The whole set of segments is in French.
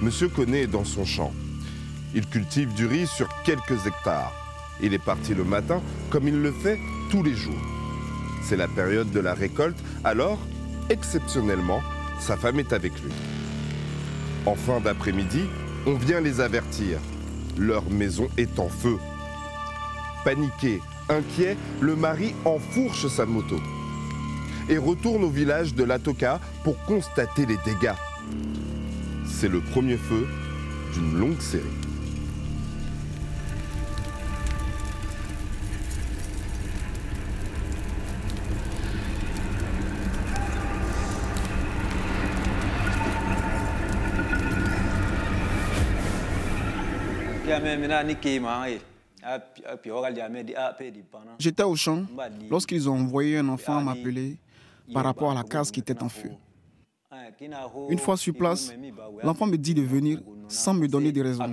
Monsieur Koné est dans son champ. Il cultive du riz sur quelques hectares. Il est parti le matin, comme il le fait tous les jours. C'est la période de la récolte, alors, exceptionnellement, sa femme est avec lui. En fin d'après-midi, on vient les avertir. Leur maison est en feu. Paniqué, inquiet, le mari enfourche sa moto et retourne au village de Latoka pour constater les dégâts. C'est le premier feu d'une longue série. J'étais au champ lorsqu'ils ont envoyé un enfant m'appeler par rapport à la case qui était en feu. Une fois sur place, l'enfant me dit de venir sans me donner de raison.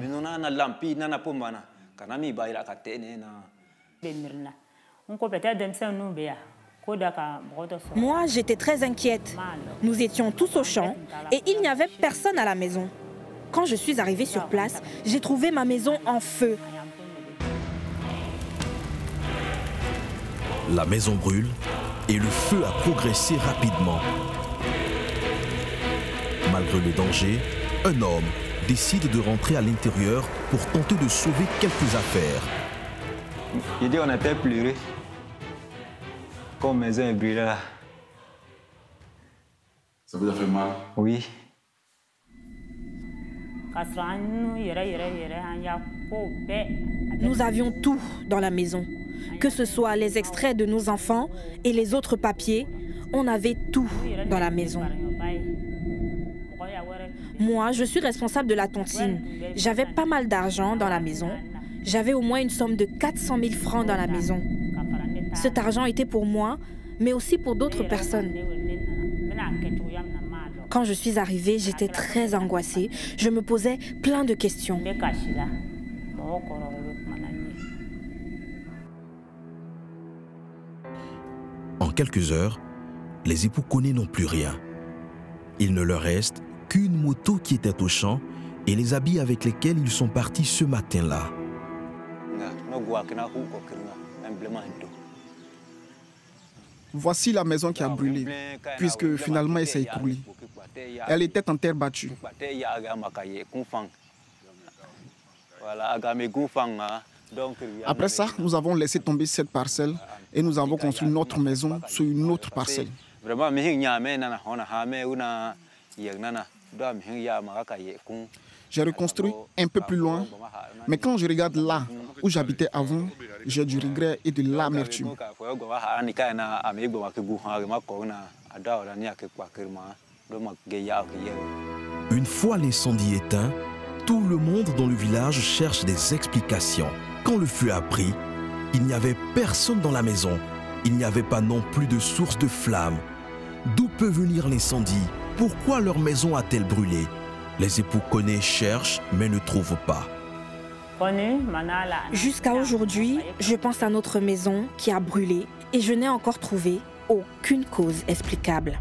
Moi, j'étais très inquiète. Nous étions tous au champ et il n'y avait personne à la maison. Quand je suis arrivée sur place, j'ai trouvé ma maison en feu. La maison brûle et le feu a progressé rapidement. Malgré le danger, un homme décide de rentrer à l'intérieur pour tenter de sauver quelques affaires. Il dit qu'on était pleuré. Comme maison est brûlée là. Ça vous a fait mal? Oui. Nous avions tout dans la maison. Que ce soit les extraits de nos enfants et les autres papiers, on avait tout dans la maison. Moi, je suis responsable de la tontine. J'avais pas mal d'argent dans la maison. J'avais au moins une somme de 400 000 francs dans la maison. Cet argent était pour moi, mais aussi pour d'autres personnes. Quand je suis arrivée, j'étais très angoissée. Je me posais plein de questions. En quelques heures, les époux Koné n'ont plus rien. Il ne leur reste qu'une moto qui était au champ et les habits avec lesquels ils sont partis ce matin-là. Voici la maison qui a brûlé, puisque finalement elle s'est écroulée. Elle était en terre battue. Après ça, nous avons laissé tomber cette parcelle et nous avons construit notre maison sur une autre parcelle. J'ai reconstruit un peu plus loin, mais quand je regarde là où j'habitais avant, j'ai du regret et de l'amertume. Une fois l'incendie éteint, tout le monde dans le village cherche des explications. Quand le feu a pris, il n'y avait personne dans la maison. Il n'y avait pas non plus de source de flamme. D'où peut venir l'incendie? Pourquoi leur maison a-t-elle brûlé? Les époux Koné cherchent mais ne trouvent pas. Jusqu'à aujourd'hui, je pense à notre maison qui a brûlé et je n'ai encore trouvé aucune cause explicable.